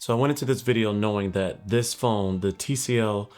So I went into this video knowing that this phone, the TCL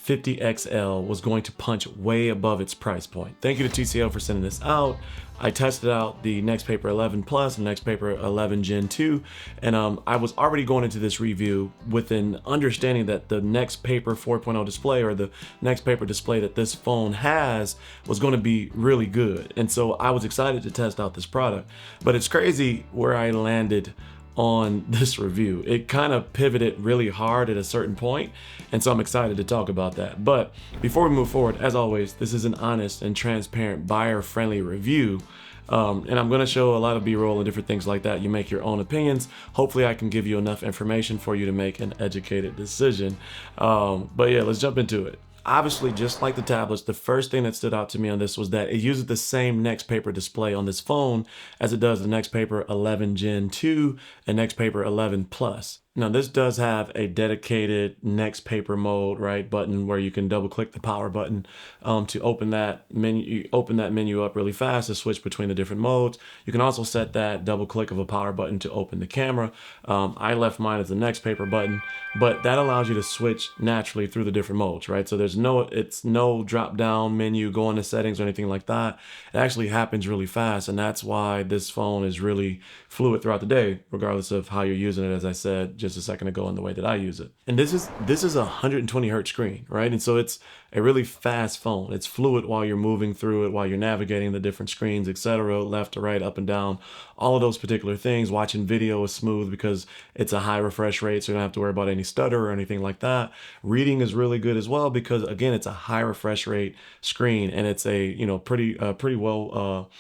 50XL, was going to punch way above its price point. Thank you to TCL for sending this out. I tested out the NXTpaper 11 Plus and NXTpaper 11 Gen 2, and I was already going into this review with an understanding that the NXTpaper 4.0 display, or the NXTpaper display that this phone has, was going to be really good. And so I was excited to test out this product. But it's crazy where I landed on this review. It kind of pivoted really hard at a certain point, and so I'm excited to talk about that. But before we move forward, as always, this is an honest and transparent buyer-friendly review. And I'm going to show a lot of B-roll and different things like that. You make your own opinions. Hopefully I can give you enough information for you to make an educated decision. But yeah, let's jump into it. Obviously, just like the tablets, the first thing that stood out to me on this was that it uses the same NXTpaper display on this phone as it does the NXTpaper 11 Gen 2 and NXTpaper 11 Plus. Now, this does have a dedicated NXTpaper mode, right, button where you can double click the power button to open that menu up really fast to switch between the different modes. You can also set that double click of a power button to open the camera. I left mine as the NXTpaper button, but that allows you to switch naturally through the different modes, right? So there's no drop down menu, go into settings or anything like that. It actually happens really fast, and that's why this phone is really fluid throughout the day, regardless of how you're using it, as I said just a second ago, in the way that I use it. And this is a 120 hertz screen, right? And so it's a really fast phone. It's fluid while you're moving through it, while you're navigating the different screens, etc., left to right, up and down, all of those particular things. Watching video is smooth because it's a high refresh rate, so you don't have to worry about any stutter or anything like that. Reading is really good as well because, again, it's a high refresh rate screen, and it's a pretty well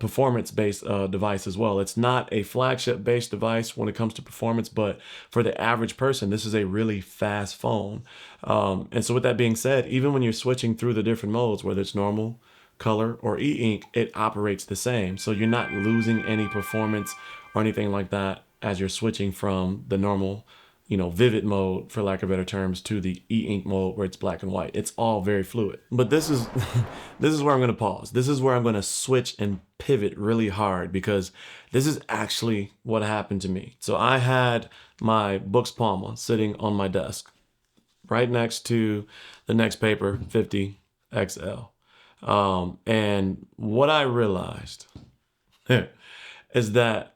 performance-based device as well. It's not a flagship-based device when it comes to performance, but for the average person, this is a really fast phone. And so with that being said, even when you're switching through the different modes, whether it's normal, color, or e-ink, it operates the same. So you're not losing any performance or anything like that as you're switching from the normal, vivid mode, for lack of better terms, to the e-ink mode where it's black and white. It's all very fluid. But this is this is where I'm going to pause. This is where I'm going to switch and pivot really hard, because this is actually what happened to me. So I had my Books Palma sitting on my desk right next to the NXTpaper 50XL. And what I realized is that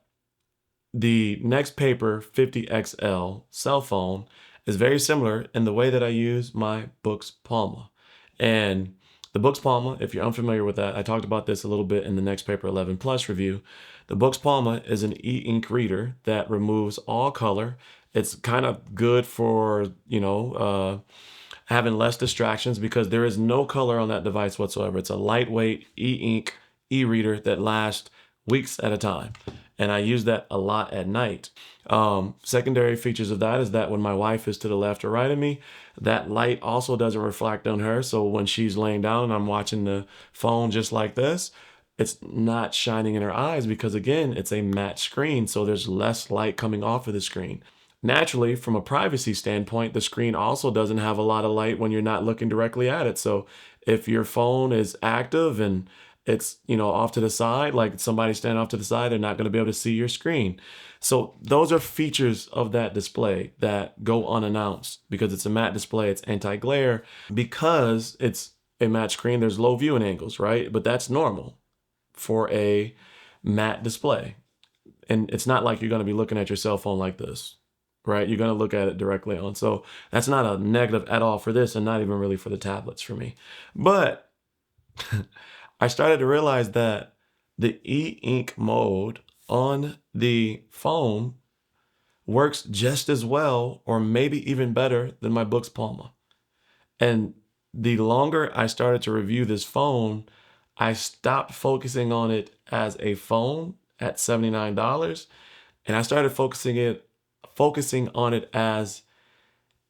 the NXTpaper 50XL cell phone is very similar in the way that I use my Books Palma. And the Books Palma, if you're unfamiliar with that, I talked about this a little bit in the NXTpaper 11 Plus review. The Books Palma is an e-ink reader that removes all color. It's kind of good for, having less distractions, because there is no color on that device whatsoever. It's a lightweight e-ink e-reader that lasts weeks at a time. And I use that a lot at night. Secondary features of that is that when my wife is to the left or right of me, that light also doesn't reflect on her. So when she's laying down and I'm watching the phone just like this, it's not shining in her eyes because, again, it's a matte screen. So there's less light coming off of the screen. Naturally, from a privacy standpoint, the screen also doesn't have a lot of light when you're not looking directly at it. So if your phone is active and it's, off to the side, like somebody standing off to the side, they're not going to be able to see your screen. So those are features of that display that go unannounced. Because it's a matte display, it's anti-glare. Because it's a matte screen, there's low viewing angles, right? But that's normal for a matte display. And it's not like you're going to be looking at your cell phone like this, right? You're going to look at it directly on. So that's not a negative at all for this, and not even really for the tablets for me. But I started to realize that the e-ink mode on the phone works just as well, or maybe even better, than my Books Palma. And the longer I started to review this phone, I stopped focusing on it as a phone at $79, and I started focusing on it as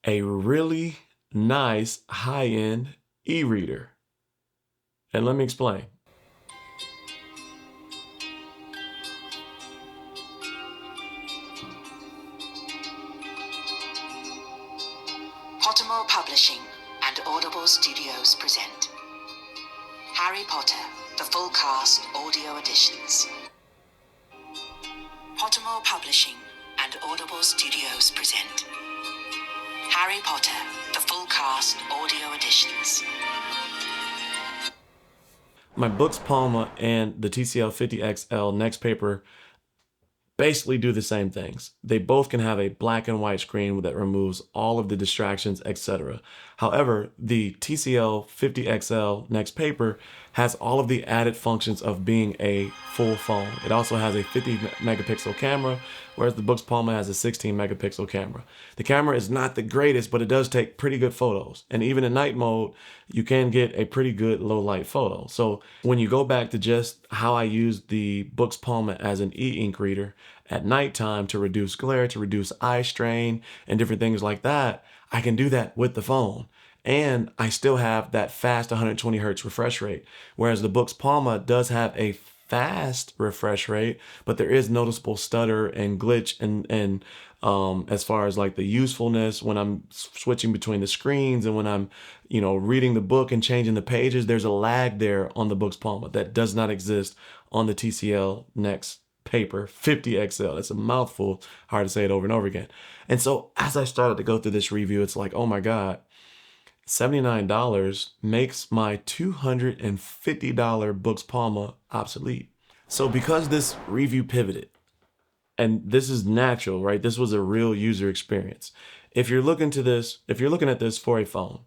a really nice high-end e-reader. And let me explain. Pottermore Publishing and Audible Studios present Harry Potter, the full cast audio editions. Pottermore Publishing and and Audible Studios present Harry Potter, the full cast audio editions. My Books Palma and the TCL 50XL NXTpaper basically do the same things. They both can have a black and white screen that removes all of the distractions, etc. However, the TCL 50XL NXTpaper has all of the added functions of being a full phone. It also has a 50 megapixel camera, whereas the Books Palma has a 16 megapixel camera. The camera is not the greatest, but it does take pretty good photos. And even in night mode, you can get a pretty good low light photo. So when you go back to just how I use the Books Palma as an e-ink reader at nighttime to reduce glare, to reduce eye strain, and different things like that, I can do that with the phone. And I still have that fast 120 hertz refresh rate. Whereas the Books Palma does have a fast refresh rate, but there is noticeable stutter and glitch and as far as like the usefulness when I'm switching between the screens and when I'm, reading the book and changing the pages, there's a lag there on the Books Palma that does not exist on the TCL NXTpaper 50XL. That's a mouthful, hard to say it over and over again. And so as I started to go through this review, it's like, oh my God, $79 makes my $250 Books Palma obsolete. So because this review pivoted, and this is natural, right? This was a real user experience. If you're looking at this for a phone,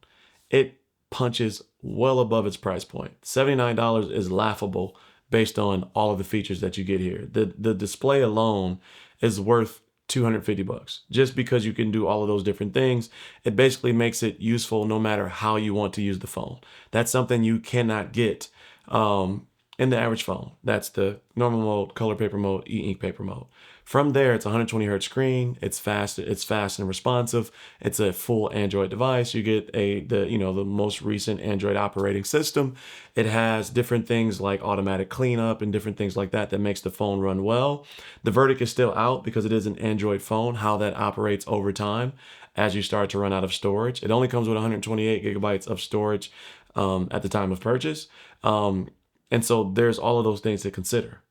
it punches well above its price point. $79 is laughable based on all of the features that you get here. The display alone is worth $250 just because you can do all of those different things. It basically makes it useful no matter how you want to use the phone. That's something you cannot get in the average phone. That's the normal mode, color paper mode, e-ink paper mode. From there, it's a 120 hertz screen. It's fast and responsive. It's a full Android device. You get the most recent Android operating system. It has different things like automatic cleanup and different things like that makes the phone run well. The verdict is still out because it is an Android phone, how that operates over time as you start to run out of storage. It only comes with 128 gigabytes of storage at the time of purchase. And so there's all of those things to consider.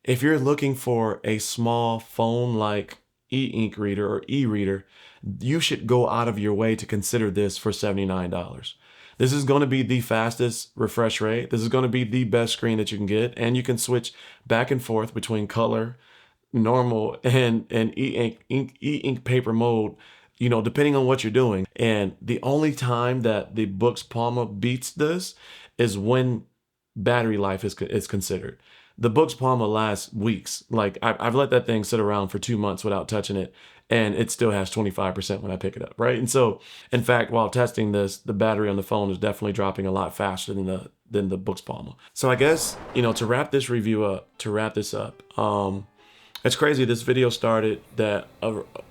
If you're looking for a small phone like e-ink reader or e-reader, you should go out of your way to consider this for $79. This is going to be the fastest refresh rate. This is going to be the best screen that you can get. And you can switch back and forth between color, normal, and e-ink paper mode, depending on what you're doing. And the only time that the Books Palma beats this is when battery life is considered. The Books Palma lasts weeks. Like I've let that thing sit around for 2 months without touching it, and it still has 25% when I pick it up, right? And so, in fact, while testing this, the battery on the phone is definitely dropping a lot faster than the Books Palma. So I guess, to wrap this up, it's crazy. This video started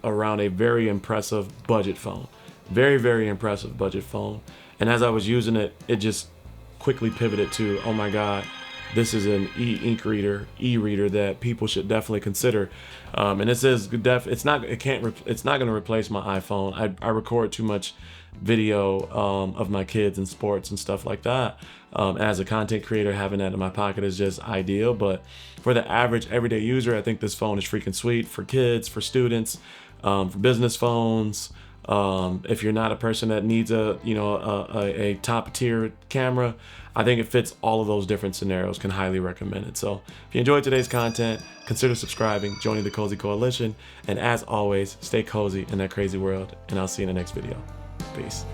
around a very impressive budget phone, very, very impressive budget phone. And as I was using it, it just quickly pivoted to, oh my God, this is an e-reader that people should definitely consider. And it says it's not going to replace my iPhone. I record too much video of my kids and sports and stuff like that. As a content creator, having that in my pocket is just ideal. But for the average everyday user, I think this phone is freaking sweet for kids, for students, for business phones. If you're not a person that needs a top tier camera, I think it fits all of those different scenarios. Can highly recommend it. So if you enjoyed today's content, consider subscribing, joining the Cozy Coalition, and as always, stay cozy in that crazy world, and I'll see you in the next video. Peace.